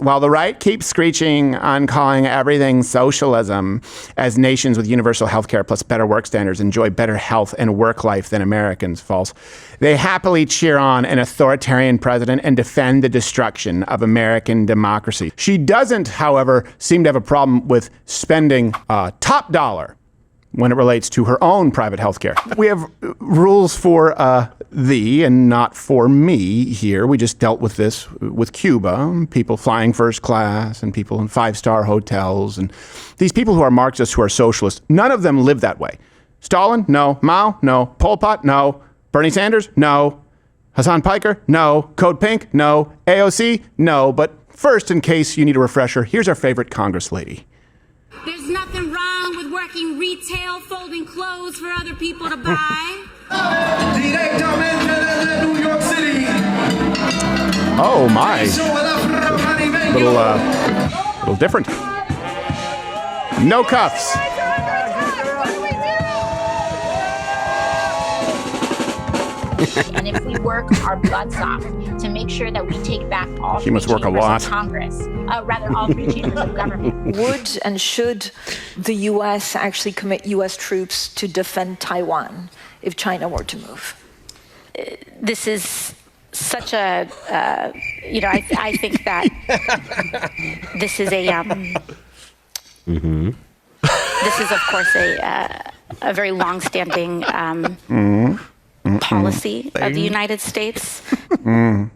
While the right keeps screeching on calling everything socialism, as nations with universal health care plus better work standards enjoy better health and work life than Americans, false, they happily cheer on an authoritarian president and defend the destruction of American democracy. She doesn't, however, seem to have a problem with spending top dollar when it relates to her own private health care. We have rules for thee and not for me here. We just dealt with this with Cuba, people flying first class and people in five-star hotels. And these people who are Marxists, who are socialists, none of them live that way. Stalin? No. Mao? No. Pol Pot? No. Bernie Sanders? No. Hassan Piker? No. Code Pink? No. AOC? No. But first, in case you need a refresher, here's our favorite Congress lady. There's nothing wrong with working retail, folding clothes for other people to buy. New York City. Oh my. Little different. No cuffs. And if we work our butts off to make sure that we take back all she must work a lot. of Congress, rather all three chambers of government. Would and should the U.S. actually commit U.S. troops to defend Taiwan if China were to move? This is such a, I think that this is a, this is of course a very long-standing policy of the United States. Right.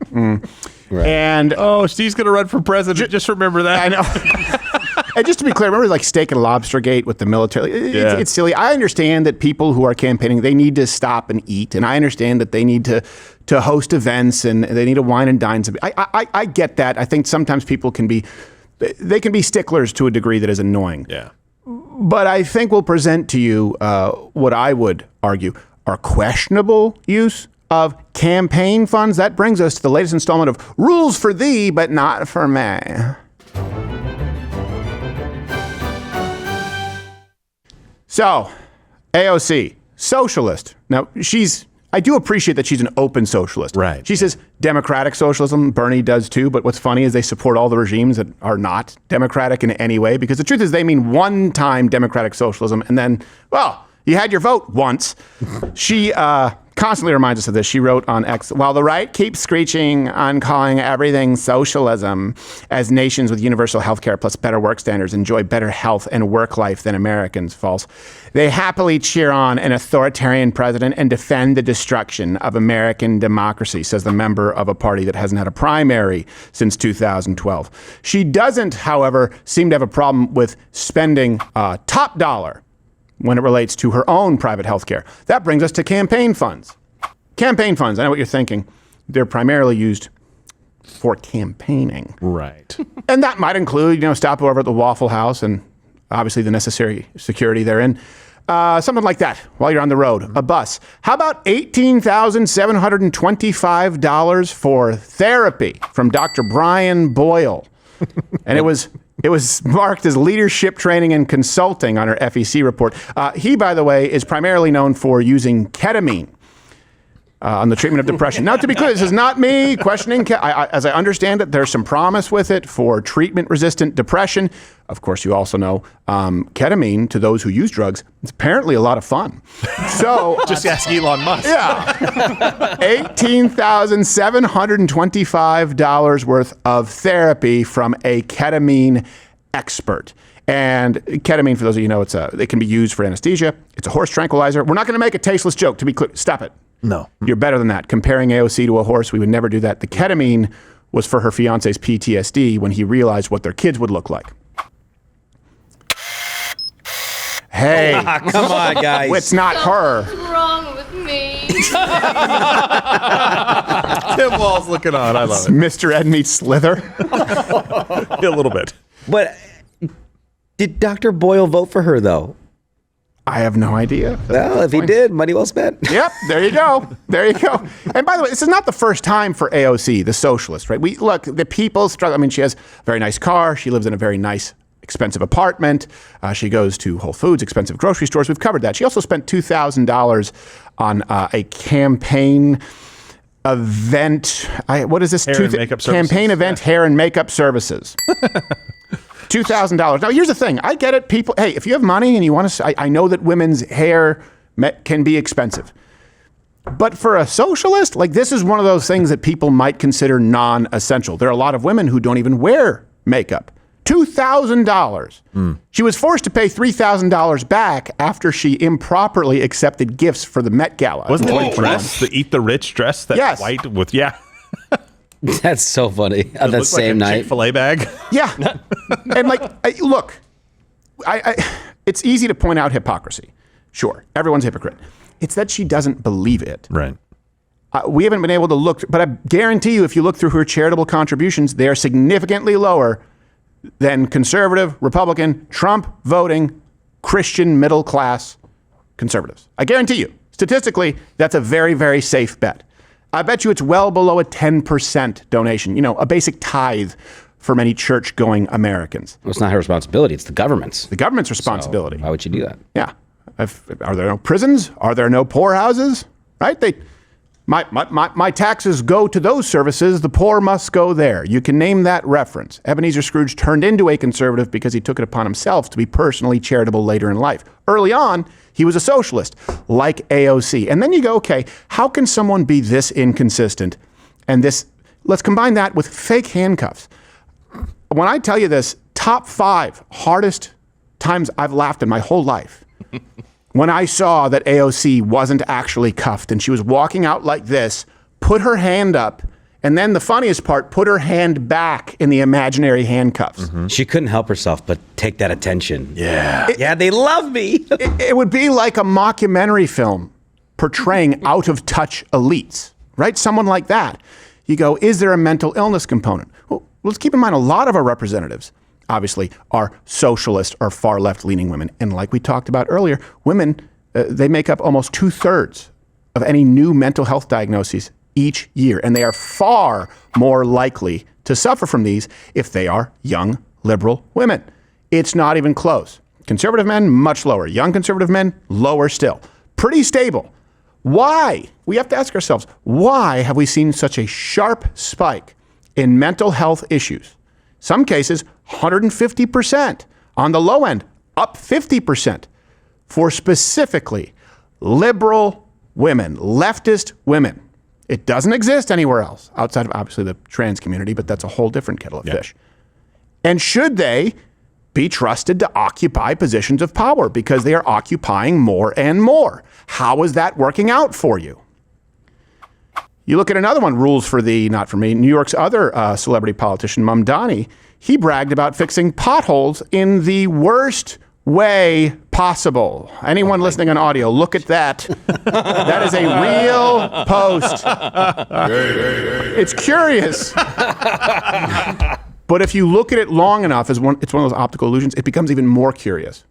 And she's going to run for president. Just remember that. I know. And just to be clear, remember like steak and lobster gate with the military? It's silly. I understand that people who are campaigning, they need to stop and eat. And I understand that they need to host events and they need to wine and dine. I get that. I think sometimes people can be sticklers to a degree that is annoying. Yeah. But I think we'll present to you what I would argue are questionable use of campaign funds. That brings us to the latest installment of Rules for Thee, but Not for Me. So, AOC, socialist. Now, I do appreciate that she's an open socialist. Right. She says democratic socialism, Bernie does too, but what's funny is they support all the regimes that are not democratic in any way, because the truth is they mean one-time democratic socialism, and then, well, you had your vote once. She constantly reminds us of this. She wrote on X, while the right keeps screeching on calling everything socialism, as nations with universal health care plus better work standards enjoy better health and work life than Americans, false, they happily cheer on an authoritarian president and defend the destruction of American democracy, says the member of a party that hasn't had a primary since 2012. She doesn't, however, seem to have a problem with spending top dollar when it relates to her own private health care. That brings us to campaign funds. Campaign funds, I know what you're thinking. They're primarily used for campaigning. Right. And that might include, stop over at the Waffle House and obviously the necessary security therein. Something like that while you're on the road, a bus. How about $18,725 for therapy from Dr. Brian Boyle? And it was marked as leadership training and consulting on her FEC report. He, by the way, is primarily known for using ketamine on the treatment of depression. Now, to be clear, this is not me questioning. As I understand it, there's some promise with it for treatment-resistant depression. Of course, you also know ketamine, to those who use drugs, it's apparently a lot of fun. So just ask Elon Musk. Yeah. $18,725 worth of therapy from a ketamine expert. And ketamine, for those of you who know, it can be used for anesthesia. It's a horse tranquilizer. We're not going to make a tasteless joke, to be clear. Stop it. No. You're better than that. Comparing AOC to a horse, we would never do that. The ketamine was for her fiance's PTSD when he realized what their kids would look like. Hey. Come on, guys. It's not her. What's wrong with me? Tim Wall's looking on. I love it. Mr. Ed meets Slither. A little bit. But did Dr. Boyle vote for her, though? I have no idea. Well, if he did, money well spent. Yep, there you go. There you go. And by the way, this is not the first time for AOC, the socialist, right? Look, the people struggle. I mean, she has a very nice car. She lives in a very nice, expensive apartment. She goes to Whole Foods, expensive grocery stores. We've covered that. She also spent $2,000 on a campaign event. What is this? Hair and makeup services. Campaign event hair and makeup services. $2,000. Now, here's the thing. I get it. People, hey, if you have money and you want to, I know that women's hair can be expensive. But for a socialist, like this is one of those things that people might consider non-essential. There are a lot of women who don't even wear makeup. $2,000. She was forced to pay $3,000 back after she improperly accepted gifts for the Met Gala. Wasn't it a dress, the Eat the Rich dress? That Yes. white with, yeah. That's so funny. On that Looked same like a night. Chick-fil-A bag. Yeah. And like, look, it's easy to point out hypocrisy. Sure, everyone's a hypocrite. It's that she doesn't believe it. Right. We haven't been able to look, but I guarantee you, if you look through her charitable contributions, they are significantly lower than conservative, Republican, Trump voting, Christian middle class conservatives. I guarantee you, statistically, that's a very, very safe bet. I bet you it's well below a 10% donation, a basic tithe for many church-going Americans. Well, it's not her responsibility. It's the government's. The government's responsibility. Why would you do that? Yeah. Are there no prisons? Are there no poorhouses? Right? My taxes go to those services. The poor must go there. You can name that reference. Ebenezer Scrooge turned into a conservative because he took it upon himself to be personally charitable later in life. Early on, he was a socialist, like AOC. And then you go, okay, how can someone be this inconsistent? And let's combine that with fake handcuffs. When I tell you this, top 5 hardest times I've laughed in my whole life. When I saw that AOC wasn't actually cuffed and she was walking out like this, put her hand up, and then the funniest part, put her hand back in the imaginary handcuffs. She couldn't help herself but take that attention. Yeah. They love me. It would be like a mockumentary film portraying out-of-touch elites, right? Someone like that. You go, is there a mental illness component? Well, let's keep in mind a lot of our representatives obviously are socialist or far left-leaning women. And like we talked about earlier, women, they make up almost 2/3 of any new mental health diagnoses each year. And they are far more likely to suffer from these if they are young, liberal women. It's not even close. Conservative men, much lower. Young conservative men, lower still. Pretty stable. Why? We have to ask ourselves, why have we seen such a sharp spike in mental health issues? Some cases, 150%. On the low end, up 50% for specifically liberal women, leftist women. It doesn't exist anywhere else outside of obviously the trans community, but that's a whole different kettle of fish. And should they be trusted to occupy positions of power because they are occupying more and more? How is that working out for you? You look at another one, rules for thee, not for me. New York's other celebrity politician, Mamdani, he bragged about fixing potholes in the worst way possible. Anyone listening on audio, look at that. That is a real post. It's curious. But if you look at it long enough, it's one of those optical illusions, it becomes even more curious.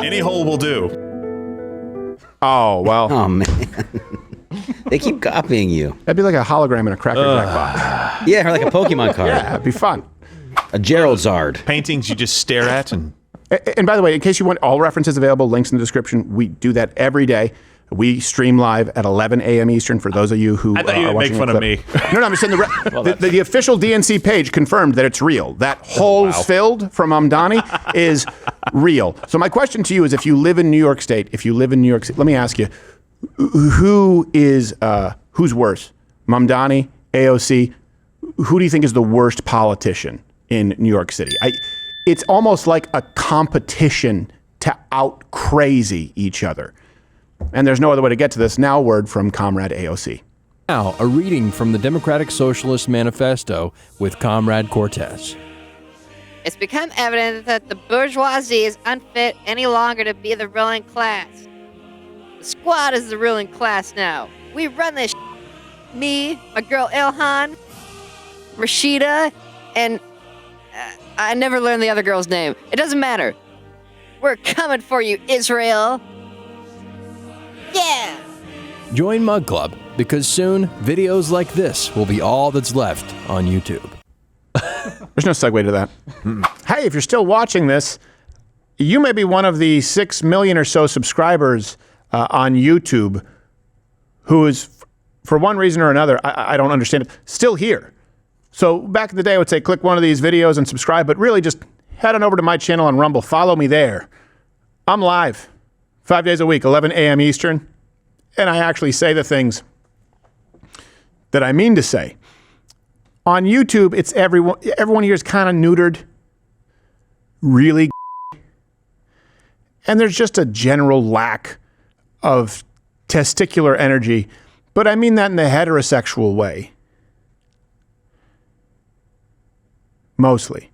Any hole will do. Oh, well. Oh, man. They keep copying you. That'd be like a hologram in a Cracker Jack box. Yeah, or like a Pokemon card. Yeah, it'd be fun. A Gerald Zard. Paintings you just stare at and... And by the way, in case you want all references available, links in the description, we do that every day. We stream live at 11 a.m. Eastern for those of you who I thought you are would watching make fun the of me. No, I'm just saying the official DNC page confirmed that it's real. That holes filled from Mamdani is real. So my question to you is, if you live in New York State, let me ask you, who's worse? Mamdani, AOC? Who do you think is the worst politician in New York City? It's almost like a competition to out crazy each other. And there's no other way to get to this. Now, a word from Comrade AOC. Now, a reading from the Democratic Socialist Manifesto with Comrade Cortez. It's become evident that the bourgeoisie is unfit any longer to be the ruling class. The squad is the ruling class now. We run this Me, my girl Ilhan, Rashida, and I never learned the other girl's name. It doesn't matter. We're coming for you, Israel. Yeah! Join Mug Club, because soon videos like this will be all that's left on YouTube. There's no segue to that. Hey, if you're still watching this, you may be one of the 6 million or so subscribers on YouTube who is, for one reason or another, I don't understand it, still here. So back in the day, I would say click one of these videos and subscribe, but really just head on over to my channel on Rumble. Follow me there. I'm live 5 days a week, 11 a.m. Eastern, and I actually say the things that I mean to say. On YouTube, it's everyone here is kind of neutered, really, and there's just a general lack of testicular energy, but I mean that in the heterosexual way. Mostly.